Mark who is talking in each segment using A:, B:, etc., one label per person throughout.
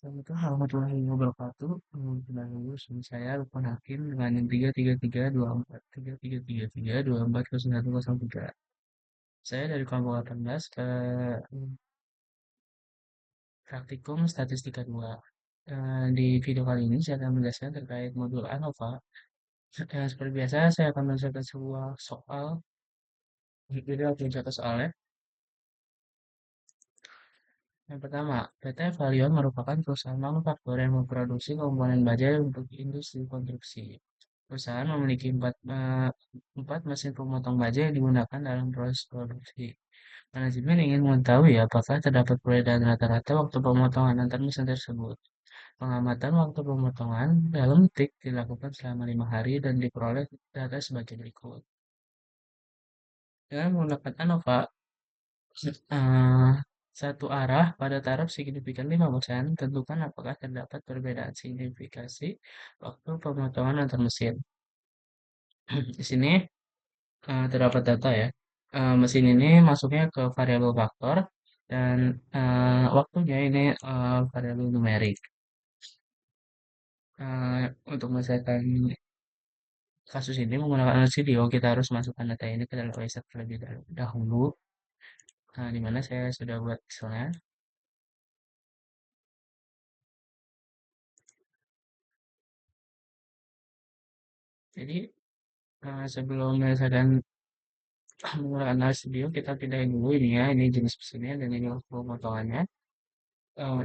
A: Warahmatullahi wabarakatuh. Pendahulu saya Lukman Hakim dengan NIM 33324 Saya dari kelompok 18 ke praktikum statistika 2. Di video kali ini saya akan menjelaskan terkait modul ANOVA. Seperti biasa saya akan menjelaskan sebuah soal. Jadi langsung ke soalnya. Yang pertama, PT Valion merupakan perusahaan manufaktur yang memproduksi komponen baja untuk industri konstruksi. Perusahaan memiliki empat mesin pemotong baja yang digunakan dalam proses produksi. Manajemen ingin mengetahui apakah terdapat perbedaan rata-rata waktu pemotongan antar mesin tersebut. Pengamatan waktu pemotongan dalam detik dilakukan selama 5 hari dan diperoleh data sebagai berikut. Dengan menggunakan ANOVA, eh, satu arah pada taraf signifikan 5%, tentukan apakah terdapat perbedaan signifikasi waktu pemotongan antar mesin. Di sini terdapat data ya. Mesin ini masuknya ke variabel faktor dan waktunya ini variabel numerik. Untuk menyelesaikan kasus ini menggunakan LCDO, kita harus masukkan data ini ke dalam Excel terlebih dahulu. Di mana saya sudah buat Excelnya. Jadi sebelum menyelesaikan menggunakan LCDO, kita pindahin dulu ini ya. Ini jenis mesinnya dan ini waktu pemotongannya.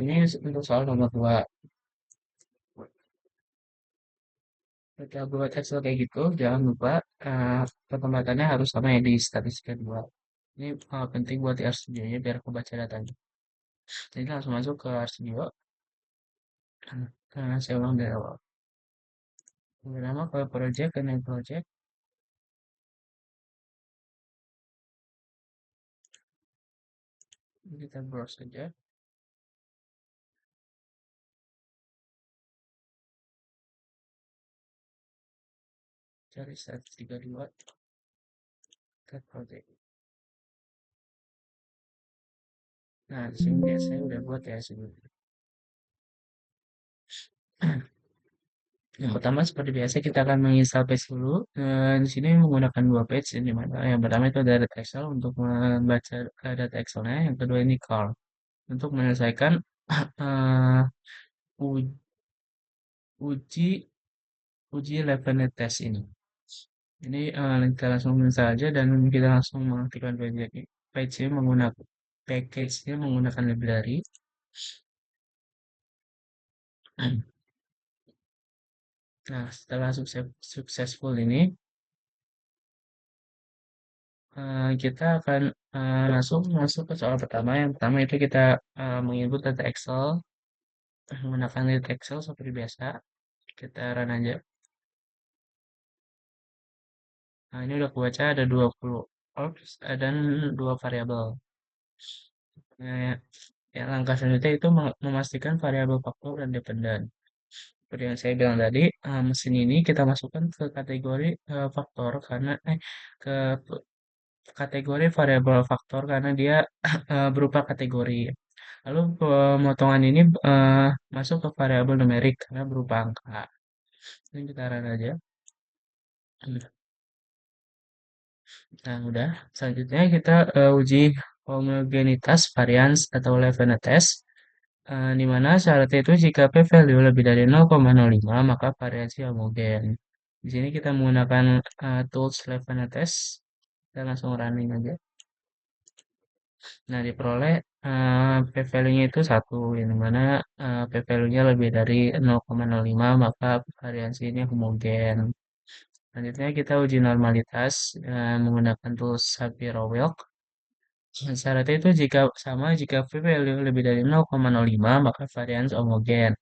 A: Ini untuk soal nomor 2. Ketika buat Excel kayak gitu, jangan lupa penempatannya harus sama ya di statistika 2. Ini penting buat di RStudio-nya biar kebaca datanya. Jadi langsung masuk ke RStudio. Saya ulang dari awal. Pertama ke project, ke new project. Kita browse saja. Cari statistika 2. Ke project. Nah, di sini saya udah buat ya sebelumnya. Yang pertama seperti biasa kita akan menginstal page dulu. Di sini menggunakan dua page, di mana yang pertama itu ada data Excel untuk membaca data Excelnya, yang kedua ini car untuk menyelesaikan eh, u- uji uji levelnya test ini. Ini kita langsung install aja dan kita langsung mengaktifkan page-nya menggunakan package-nya menggunakan library. Nah, setelah successful ini, kita akan langsung masuk ke soal pertama. Yang pertama itu kita menginput data Excel menggunakan data Excel seperti biasa. Kita run aja. Nah, ini udah kebaca ada 20 orbs dan dua variabel. Nah, yang langkah selanjutnya itu memastikan variabel faktor dan dependen. Seperti yang saya bilang tadi, mesin ini kita masukkan ke kategori faktor karena ke kategori variabel faktor karena dia berupa kategori. Lalu pemotongan ini masuk ke variabel numerik karena berupa angka. Ini kita run aja. Nah, udah. Selanjutnya kita uji homogenitas varians atau Levenet test. Di mana syaratnya itu jika p-value lebih dari 0,05 maka variasi homogen. Di sini kita menggunakan tools Levenet test. Kita langsung running aja. Nah, diperoleh p-value-nya itu 1, yang mana p-value-nya lebih dari 0,05 maka variasi ini homogen. Selanjutnya kita uji normalitas menggunakan tools Shapiro-Wilk. Syaratnya itu jika p-value lebih dari 0,05 maka varians homogen.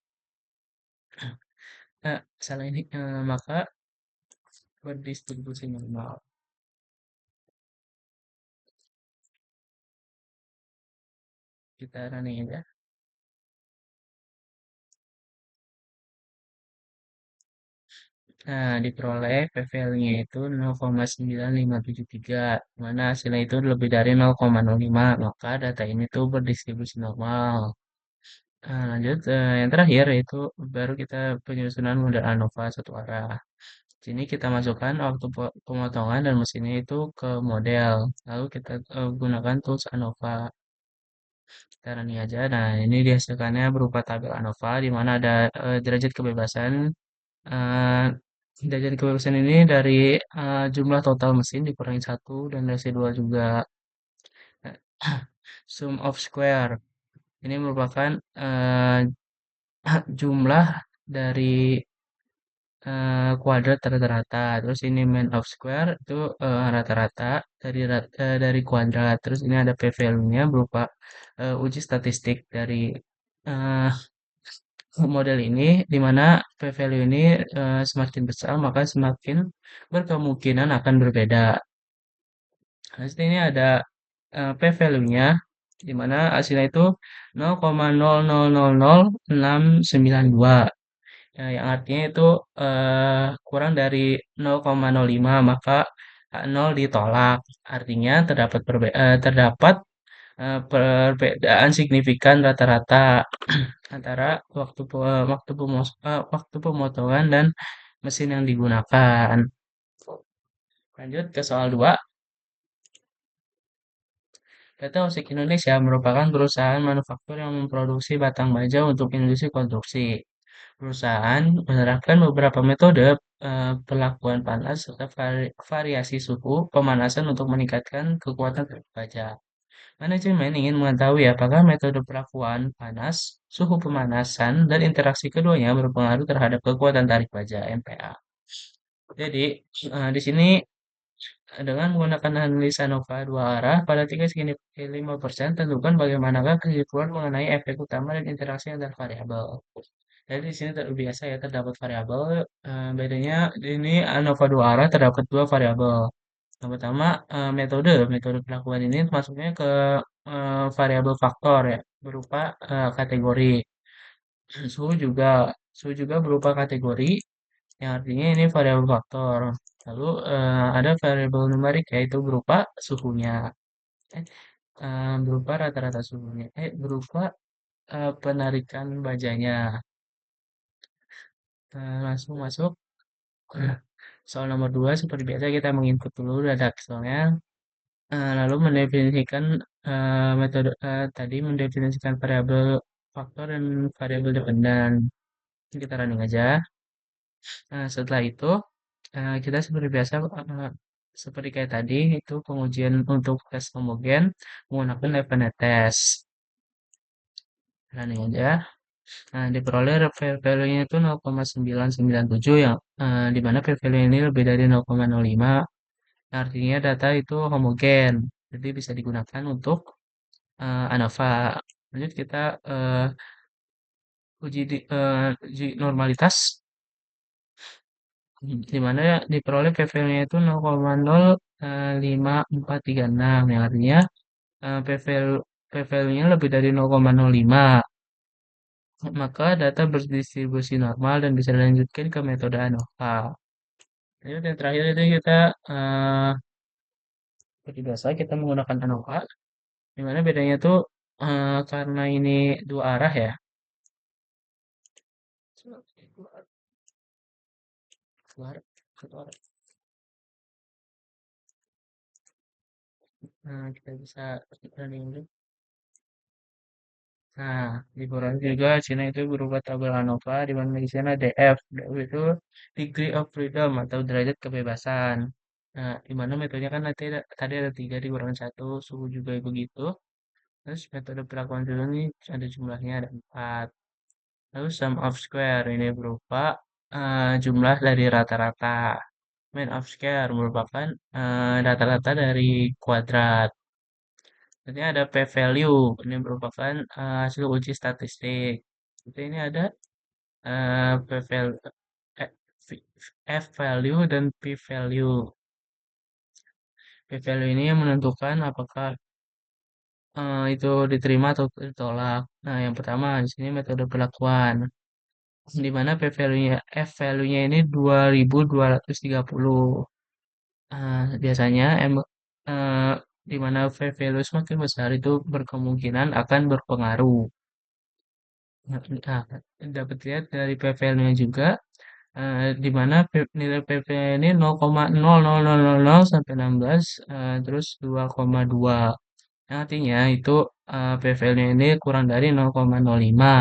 A: Salah ini maka berdistribusi normal. Kita running aja. Nah, diperoleh p-value-nya itu 0,9573, mana hasilnya itu lebih dari 0,05, maka data ini tuh berdistribusi normal. Lanjut, yang terakhir yaitu baru kita penyusunan model ANOVA satu arah. Sini kita masukkan waktu pemotongan dan mesinnya itu ke model. Lalu kita gunakan tools ANOVA. Kita running aja. Nah, ini dihasilkannya berupa tabel ANOVA di mana ada derajat kebebasan. Eh, derajat kebebasan ini dari jumlah total mesin dikurangi satu dan residual juga. Sum of square. Ini merupakan jumlah dari kuadrat rata-rata. Terus ini mean of square itu rata-rata dari kuadrat. Terus ini ada p-value-nya berupa uji statistik dari eh, model ini, di mana p-value ini semakin besar maka semakin berkemungkinan akan berbeda. Terus ini ada p-value-nya, di mana hasilnya itu 0,0000692. Ya, yang artinya itu kurang dari 0,05 maka 0 ditolak. Artinya terdapat perbedaan signifikan rata-rata antara waktu pemotongan dan mesin yang digunakan. Lanjut ke soal 2. PT Osik Indonesia merupakan perusahaan manufaktur yang memproduksi batang baja untuk industri konstruksi. Perusahaan menerapkan beberapa metode perlakuan panas serta variasi suhu pemanasan untuk meningkatkan kekuatan tarik baja. Manajemen ingin mengetahui apakah metode perlakuan panas, suhu pemanasan, dan interaksi keduanya berpengaruh terhadap kekuatan tarik baja MPa. Jadi, di sini dengan menggunakan analisa NOVA dua arah pada tingkat segini 5%, tentukan bagaimanakah kesimpulan mengenai efek utama dan interaksi antar variabel. Jadi di sini biasa ya terdapat variabel. Bedanya ini ANOVA dua arah terdapat dua variabel. Yang pertama metode pelakuan ini masuknya ke variabel faktor ya berupa kategori. Suhu juga suhu juga berupa kategori yang artinya ini variabel faktor. Lalu ada variabel numerik yaitu berupa suhunya. Eh, berupa rata-rata suhunya. Berupa penarikan bajanya. Langsung masuk. Soal nomor 2 seperti biasa kita menginput dulu redaksionalnya, lalu mendefinisikan tadi mendefinisikan variabel faktor dan variabel dependan. Kita running aja. Setelah itu kita seperti biasa seperti kayak tadi itu pengujian untuk tes homogen menggunakan Leibniz test. Running aja. Nah, diperoleh p-value-nya itu 0,997 yang di mana p-value ini lebih dari 0,05. Artinya data itu homogen, jadi bisa digunakan untuk ANOVA. Lanjut kita uji normalitas, di mana diperoleh p-value-nya itu 0,05436, yang artinya p-value-nya lebih dari 0,05. Maka data berdistribusi normal dan bisa dilanjutkan ke metode ANOVA. Lanjut yang terakhir itu kita seperti biasa kita menggunakan ANOVA. Dimana bedanya tuh karena ini dua arah ya. Keluar, keluar. Nah, kita bisa running dulu. Nah, di Quran juga Cina itu berupa tabel ANOVA di mana di sana DF. DF itu degree of freedom atau derajat kebebasan. Nah, di mana metodenya kan tadi ada tiga dikurangi satu, suhu juga begitu. Terus metode perlakuan dulu ini ada jumlahnya ada 4. Lalu sum of square ini berupa jumlah dari rata-rata. Mean of square merupakan rata-rata dari kuadrat. Jadi ada p-value, ini merupakan hasil uji statistik. Jadi ini ada p-value, eh, f-value dan p-value. P-value ini yang menentukan apakah itu diterima atau ditolak. Nah, yang pertama di sini metode perlakuan, di mana p-value-nya, f-value-nya ini 2230. Biasanya eh, di mana value semakin besar itu berkemungkinan akan berpengaruh. Nah, dapat lihat dari PVL-nya juga, di mana nilai PVL ini 0,00000 sampai 16, terus 2,2. Artinya itu PVL-nya ini kurang dari 0,05.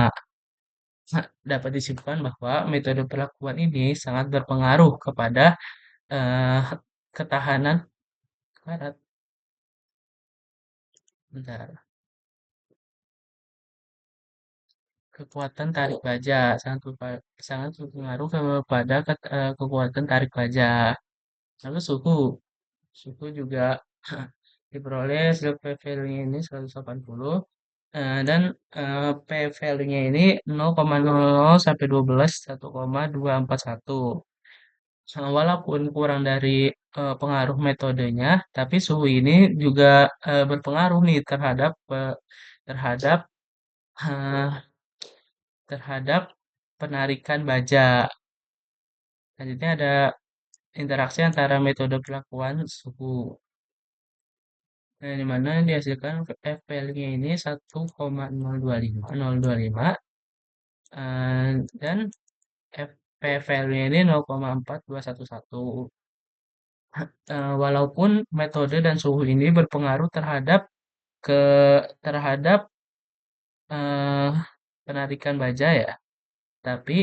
A: Nah, dapat disimpulkan bahwa metode perlakuan ini sangat berpengaruh kepada eh, ketahanan karat. Bentar. Kekuatan tarik baja sangat berpengaruh kepada kekuatan tarik baja. Lalu suhu, suhu juga diperoleh hasil P-value-nya ini 180 dan P-value-nya ini 0,00 sampai 12 1,241. Walaupun kurang dari pengaruh metodenya, tapi suhu ini juga berpengaruh nih terhadap eh, terhadap penarikan baja. Selanjutnya ada interaksi antara metode perlakuan suhu. Di mana dihasilkan F-value-nya ini 1,025 dan P-value-nya ini 0,4211. Walaupun metode dan suhu ini berpengaruh ke terhadap eh, penarikan baja ya, tapi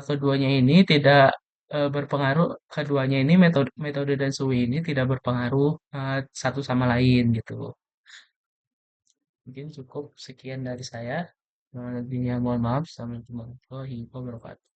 A: keduanya ini tidak berpengaruh. Keduanya ini metode metode dan suhu ini tidak berpengaruh satu sama lain gitu. Mungkin cukup sekian dari saya. Lebihnya mohon maaf. Assalamualaikum warahmatullahi wabarakatuh.